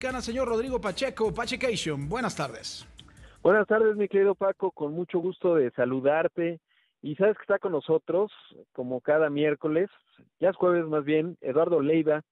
Mexicana, señor Rodrigo Pacheco, Pachecation. Buenas tardes. Buenas tardes, mi querido Paco, con mucho gusto de saludarte. Y sabes que está con nosotros, como cada miércoles, ya es jueves más bien, Eduardo Leiva,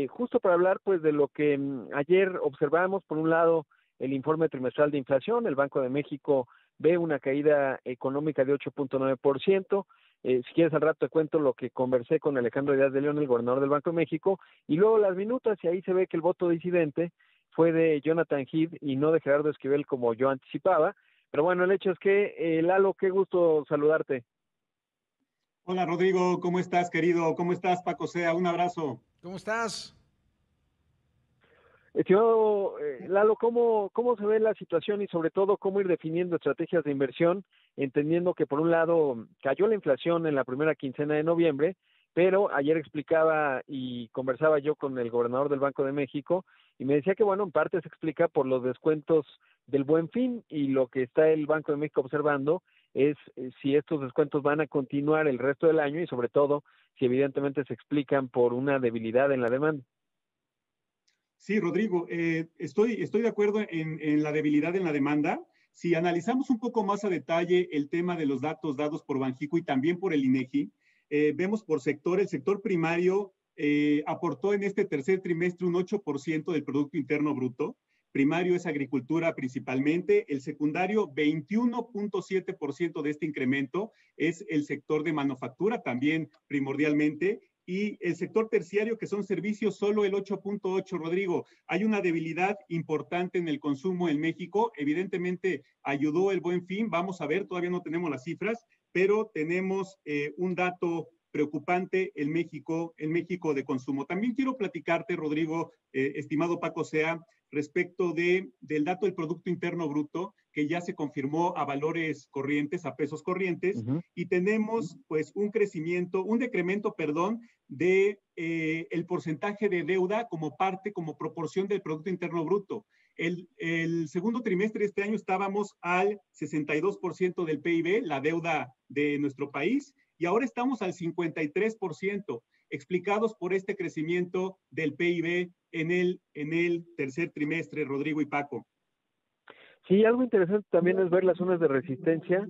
justo para hablar pues de lo que ayer observamos. Por un lado, el informe trimestral de inflación. El Banco de México ve una caída económica de 8.9%. Si quieres al rato te cuento lo que conversé con Alejandro Díaz de León, el gobernador del Banco de México, y luego las minutas, y ahí se ve que el voto disidente fue de Jonathan Heath y no de Gerardo Esquivel como yo anticipaba. Pero bueno, el hecho es que, Lalo, qué gusto saludarte. Hola Rodrigo, ¿cómo estás, querido? ¿Cómo estás, Paco Sea? Un abrazo. ¿Cómo estás? Estimado Lalo, ¿cómo se ve la situación y sobre todo cómo ir definiendo estrategias de inversión, entendiendo que por un lado cayó la inflación en la primera quincena de noviembre, pero ayer explicaba y conversaba yo con el gobernador del Banco de México y me decía que bueno, en parte se explica por los descuentos del Buen Fin, y lo que está el Banco de México observando es si estos descuentos van a continuar el resto del año y sobre todo si evidentemente se explican por una debilidad en la demanda. Sí, Rodrigo, estoy de acuerdo en la debilidad en la demanda. Si analizamos un poco más a detalle el tema de los datos dados por Banjico y también por el INEGI, vemos por sector, el sector primario aportó en este tercer trimestre un 8% del Producto Interno Bruto. Primario es agricultura principalmente. El secundario, 21.7% de este incremento es el sector de manufactura, también primordialmente. Y el sector terciario, que son servicios, solo el 8.8%. Rodrigo, hay una debilidad importante en el consumo en México. Evidentemente ayudó el Buen Fin, vamos a ver, todavía no tenemos las cifras, pero tenemos un dato preocupante en México de consumo. También quiero platicarte, Rodrigo, estimado Paco Sea, respecto del dato del Producto Interno Bruto, que ya se confirmó a valores corrientes, a pesos corrientes, y tenemos pues un decremento, perdón, de el porcentaje de deuda como proporción del Producto Interno Bruto. El segundo trimestre de este año estábamos al 62% del PIB, la deuda de nuestro país, y ahora estamos al 53%, explicados por este crecimiento del PIB en el tercer trimestre, Rodrigo y Paco. Sí, algo interesante también es ver las zonas de resistencia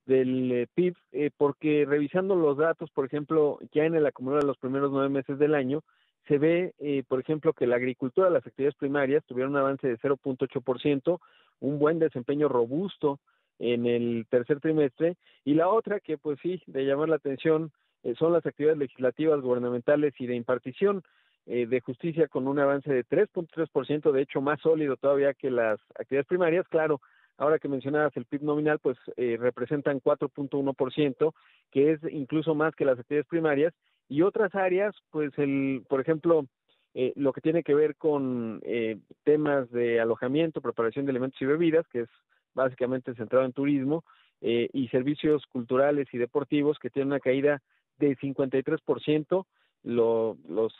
del PIB, porque revisando los datos, por ejemplo, ya en el acumulado de los primeros 9 meses del año, se ve, por ejemplo, que la agricultura, las actividades primarias tuvieron un avance de 0.8%, un buen desempeño robusto en el tercer trimestre, y la otra que pues sí, de llamar la atención, son las actividades legislativas, gubernamentales y de impartición de justicia, con un avance de 3.3%, de hecho más sólido todavía que las actividades primarias. Claro, ahora que mencionabas el PIB nominal, pues representan 4.1%, que es incluso más que las actividades primarias, y otras áreas, pues por ejemplo, lo que tiene que ver con temas de alojamiento, preparación de alimentos y bebidas, que es básicamente centrado en turismo, y servicios culturales y deportivos, que tienen una caída de 53%, los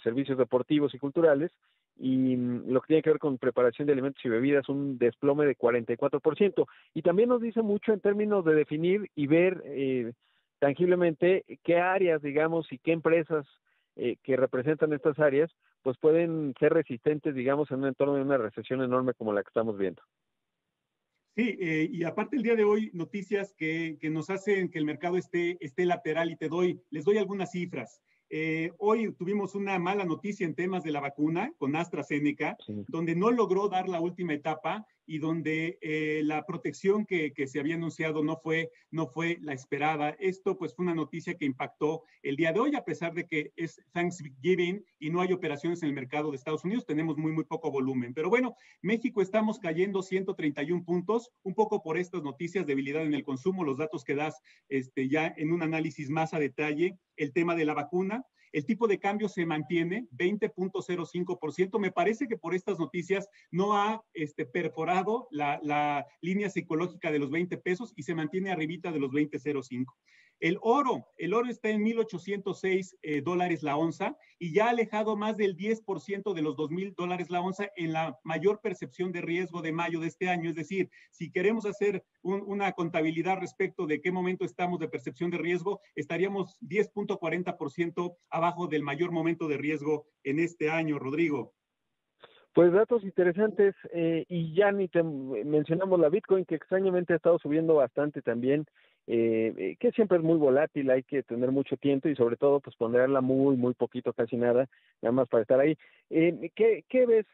servicios deportivos y culturales, y lo que tiene que ver con preparación de alimentos y bebidas, un desplome de 44%. Y también nos dice mucho en términos de definir y ver tangiblemente qué áreas, digamos, y qué empresas que representan estas áreas, pues pueden ser resistentes, digamos, en un entorno de una recesión enorme como la que estamos viendo. Sí, y aparte el día de hoy, noticias que nos hacen que el mercado esté lateral, y les doy algunas cifras. Hoy tuvimos una mala noticia en temas de la vacuna con AstraZeneca, sí, donde no logró dar la última etapa y donde la protección que se había anunciado no fue la esperada. Esto pues fue una noticia que impactó el día de hoy, a pesar de que es Thanksgiving y no hay operaciones en el mercado de Estados Unidos, tenemos muy poco volumen. Pero bueno, México estamos cayendo 131 puntos, un poco por estas noticias, debilidad en el consumo, los datos que das ya en un análisis más a detalle, el tema de la vacuna. El tipo de cambio se mantiene 20.05%. Me parece que por estas noticias no ha perforado la línea psicológica de los 20 pesos y se mantiene arribita de los 20.05. El oro está en $1,806 la onza y ya ha alejado más del 10% de los $2,000 la onza en la mayor percepción de riesgo de mayo de este año. Es decir, si queremos hacer una contabilidad respecto de qué momento estamos de percepción de riesgo, estaríamos 10.40% abajo del mayor momento de riesgo en este año, Rodrigo. Pues datos interesantes, y ya ni te mencionamos la Bitcoin, que extrañamente ha estado subiendo bastante también, que siempre es muy volátil, hay que tener mucho tiempo y sobre todo pues ponerla muy poquito, casi nada, nada más para estar ahí. ¿Qué ves,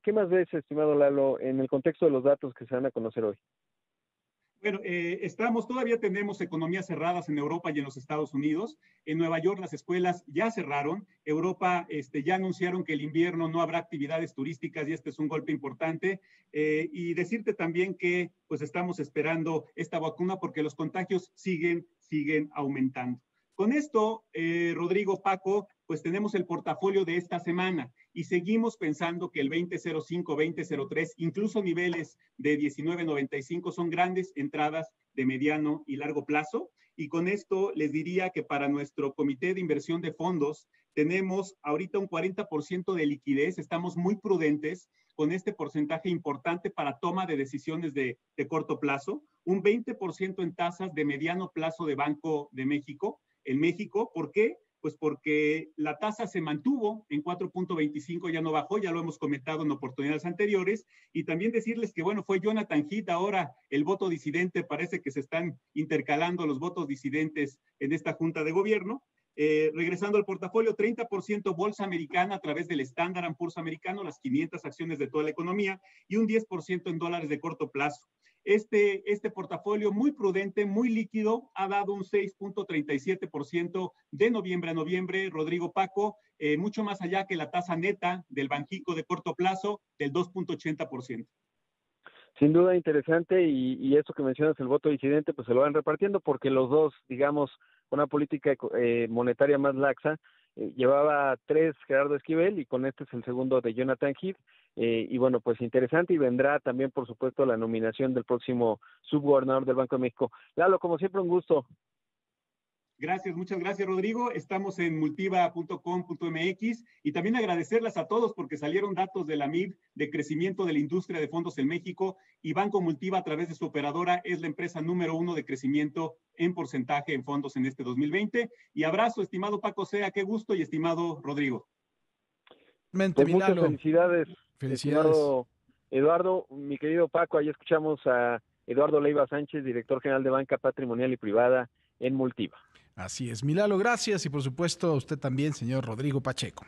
qué más ves, estimado Lalo, en el contexto de los datos que se van a conocer hoy? Bueno, todavía tenemos economías cerradas en Europa y en los Estados Unidos. En Nueva York las escuelas ya cerraron. Europa ya anunciaron que el invierno no habrá actividades turísticas y este es un golpe importante. Y decirte también que pues estamos esperando esta vacuna porque los contagios siguen aumentando. Con esto, Rodrigo, Paco, pues tenemos el portafolio de esta semana y seguimos pensando que el 2005, 2003, incluso niveles de 19.95 son grandes entradas de mediano y largo plazo. Y con esto les diría que para nuestro comité de inversión de fondos tenemos ahorita un 40% de liquidez, estamos muy prudentes con este porcentaje importante para toma de decisiones de corto plazo, un 20% en tasas de mediano plazo de Banco de México, en México. ¿Por qué? Pues porque la tasa se mantuvo en 4.25, ya no bajó, ya lo hemos comentado en oportunidades anteriores, y también decirles que, bueno, fue Jonathan Heath ahora el voto disidente, parece que se están intercalando los votos disidentes en esta junta de gobierno. Regresando al portafolio, 30% bolsa americana a través del Standard & Poor's americano, las 500 acciones de toda la economía, y un 10% en dólares de corto plazo. Este portafolio muy prudente, muy líquido, ha dado un 6.37% de noviembre a noviembre, Rodrigo, Paco, mucho más allá que la tasa neta del Banxico de corto plazo del 2.80%. Sin duda interesante, y eso que mencionas, el voto disidente, pues se lo van repartiendo porque los dos, digamos, con una política monetaria más laxa, llevaba 3 Gerardo Esquivel y con este es el segundo de Jonathan Heath, y bueno, pues interesante, y vendrá también, por supuesto, la nominación del próximo subgobernador del Banco de México. Lalo, como siempre, un gusto. Gracias, muchas gracias, Rodrigo. Estamos en multiva.com.mx y también agradecerles a todos porque salieron datos de la MIB de crecimiento de la industria de fondos en México y Banco Multiva a través de su operadora es la empresa número 1 de crecimiento en porcentaje en fondos en este 2020. Y abrazo, estimado Paco Sea, qué gusto, y estimado Rodrigo. Mente, Pues muchas Milalo. felicidades, Felicidades. estimado Eduardo, mi querido Paco. Ahí escuchamos a Eduardo Leiva Sánchez, director general de Banca Patrimonial y Privada en Multiva. Así es, Milalo, gracias y por supuesto a usted también, señor Rodrigo Pacheco.